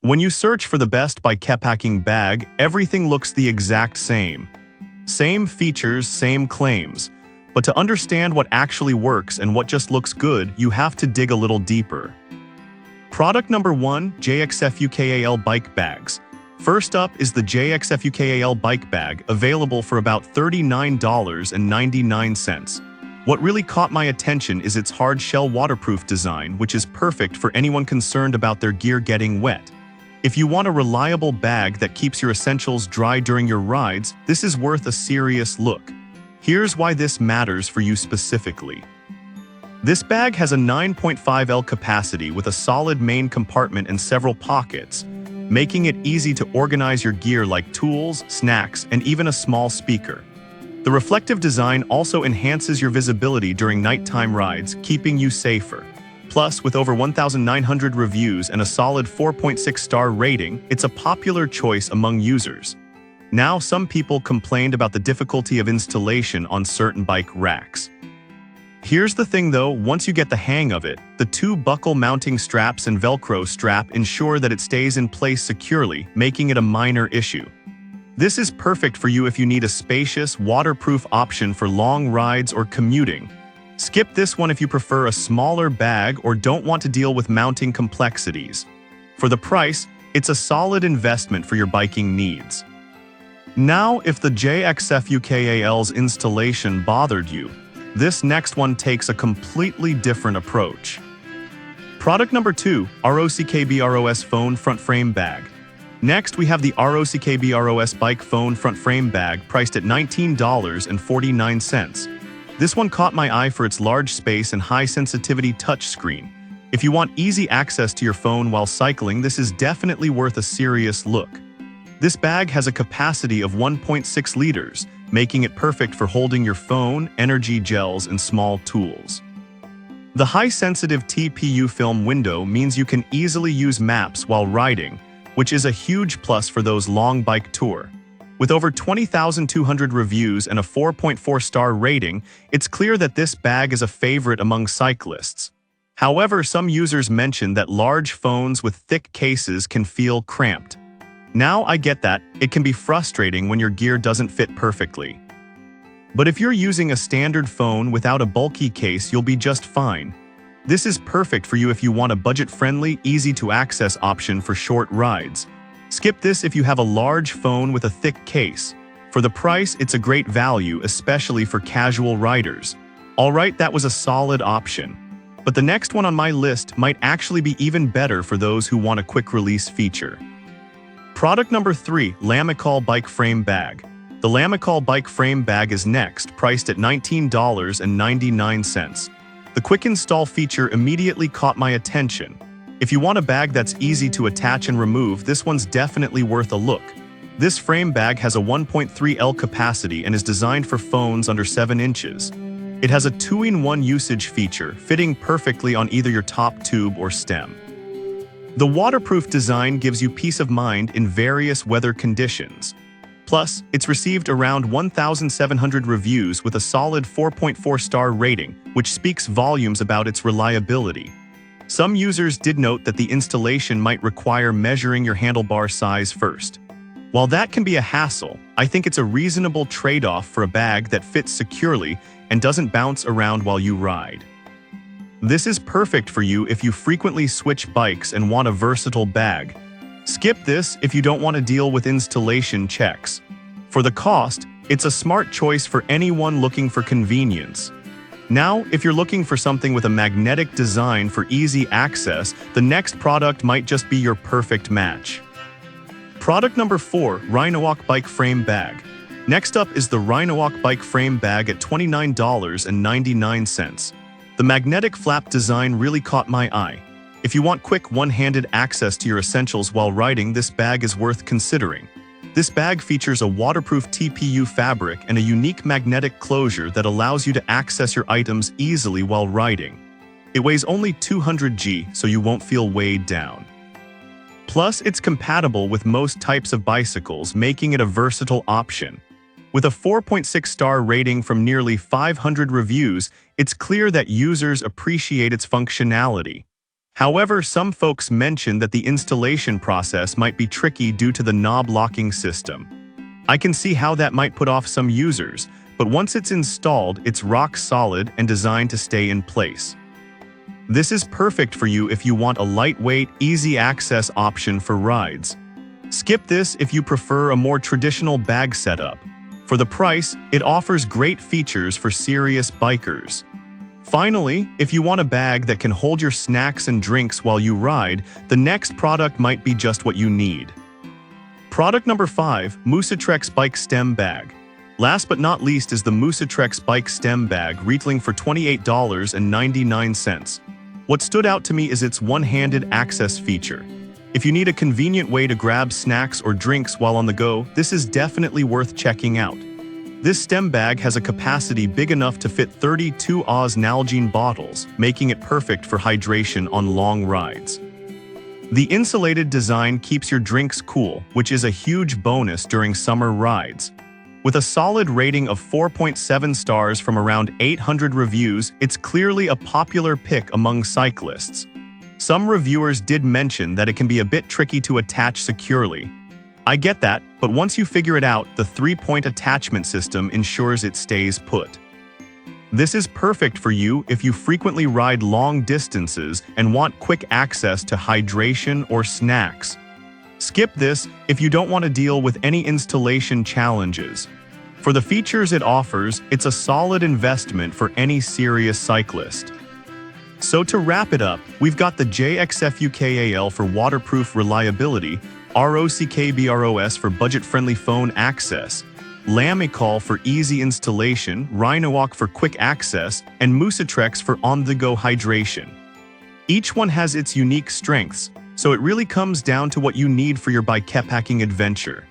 When you search for the best bikepacking bag, everything looks the exact same. Same features, same claims. But to understand what actually works and what just looks good, you have to dig a little deeper. Product number 1, JXFukal Bike Bags. First up is the JXFukal Bike Bag, available for about $39.99. What really caught my attention is its hard-shell waterproof design, which is perfect for anyone concerned about their gear getting wet. If you want a reliable bag that keeps your essentials dry during your rides, this is worth a serious look. Here's why this matters for you specifically. This bag has a 9.5L capacity with a solid main compartment and several pockets, making it easy to organize your gear like tools, snacks, and even a small speaker. The reflective design also enhances your visibility during nighttime rides, keeping you safer. Plus, with over 1,900 reviews and a solid 4.6-star rating, it's a popular choice among users. Now, some people complained about the difficulty of installation on certain bike racks. Here's the thing though, once you get the hang of it, the 2 buckle mounting straps and Velcro strap ensure that it stays in place securely, making it a minor issue. This is perfect for you if you need a spacious, waterproof option for long rides or commuting. Skip this one if you prefer a smaller bag or don't want to deal with mounting complexities. For the price, it's a solid investment for your biking needs. Now, if the JXFukal's installation bothered you, this next one takes a completely different approach. Product number 2, Rockbros Phone Front Frame Bag. Next, we have the Rockbros Bike Phone Front Frame Bag, priced at $19.49. This one caught my eye for its large space and high-sensitivity touchscreen. If you want easy access to your phone while cycling, this is definitely worth a serious look. This bag has a capacity of 1.6 liters, making it perfect for holding your phone, energy gels, and small tools. The high-sensitive TPU film window means you can easily use maps while riding, which is a huge plus for those long bike tour. With over 20,200 reviews and a 4.4-star rating, it's clear that this bag is a favorite among cyclists. However, some users mention that large phones with thick cases can feel cramped. Now, I get that. It can be frustrating when your gear doesn't fit perfectly. But if you're using a standard phone without a bulky case, you'll be just fine. This is perfect for you if you want a budget-friendly, easy-to-access option for short rides. Skip this if you have a large phone with a thick case. For the price, it's a great value, especially for casual riders. Alright, that was a solid option. But the next one on my list might actually be even better for those who want a quick-release feature. Product number 3, Lamicall Bike Frame Bag. The Lamicall Bike Frame Bag is next, priced at $19.99. The quick install feature immediately caught my attention. If you want a bag that's easy to attach and remove, this one's definitely worth a look. This frame bag has a 1.3L capacity and is designed for phones under 7 inches. It has a 2-in-1 usage feature, fitting perfectly on either your top tube or stem. The waterproof design gives you peace of mind in various weather conditions. Plus, it's received around 1,700 reviews with a solid 4.4-star rating, which speaks volumes about its reliability. Some users did note that the installation might require measuring your handlebar size first. While that can be a hassle, I think it's a reasonable trade-off for a bag that fits securely and doesn't bounce around while you ride. This is perfect for you if you frequently switch bikes and want a versatile bag. Skip this if you don't want to deal with installation checks. For the cost, it's a smart choice for anyone looking for convenience. Now, if you're looking for something with a magnetic design for easy access, the next product might just be your perfect match. Product number 4, Rhino Bike Frame Bag. Next up is the Rhino Bike Frame Bag at $29.99. The magnetic flap design really caught my eye. If you want quick one-handed access to your essentials while riding, this bag is worth considering. This bag features a waterproof TPU fabric and a unique magnetic closure that allows you to access your items easily while riding. It weighs only 200 g, so you won't feel weighed down. Plus, it's compatible with most types of bicycles, making it a versatile option. With a 4.6-star rating from nearly 500 reviews, it's clear that users appreciate its functionality. However, some folks mention that the installation process might be tricky due to the knob locking system. I can see how that might put off some users, but once it's installed, it's rock solid and designed to stay in place. This is perfect for you if you want a lightweight, easy access option for rides. Skip this if you prefer a more traditional bag setup. For the price, it offers great features for serious bikers. Finally, if you want a bag that can hold your snacks and drinks while you ride, the next product might be just what you need. Product number 5, Musatrix Bike Stem Bag. Last but not least is the Musatrix Bike Stem Bag, retailing for $28.99. What stood out to me is its one-handed access feature. If you need a convenient way to grab snacks or drinks while on the go, this is definitely worth checking out. This stem bag has a capacity big enough to fit 32 oz Nalgene bottles, making it perfect for hydration on long rides. The insulated design keeps your drinks cool, which is a huge bonus during summer rides. With a solid rating of 4.7 stars from around 800 reviews, it's clearly a popular pick among cyclists. Some reviewers did mention that it can be a bit tricky to attach securely. I get that, but once you figure it out, the 3-point attachment system ensures it stays put. This is perfect for you if you frequently ride long distances and want quick access to hydration or snacks. Skip this if you don't want to deal with any installation challenges. For the features it offers, it's a solid investment for any serious cyclist. So to wrap it up, we've got the JXFukal for waterproof reliability, Rockbros for budget-friendly phone access, Lamicall for easy installation, Rhino for quick access, and Musatrix for on-the-go hydration. Each one has its unique strengths, so it really comes down to what you need for your bikepacking adventure.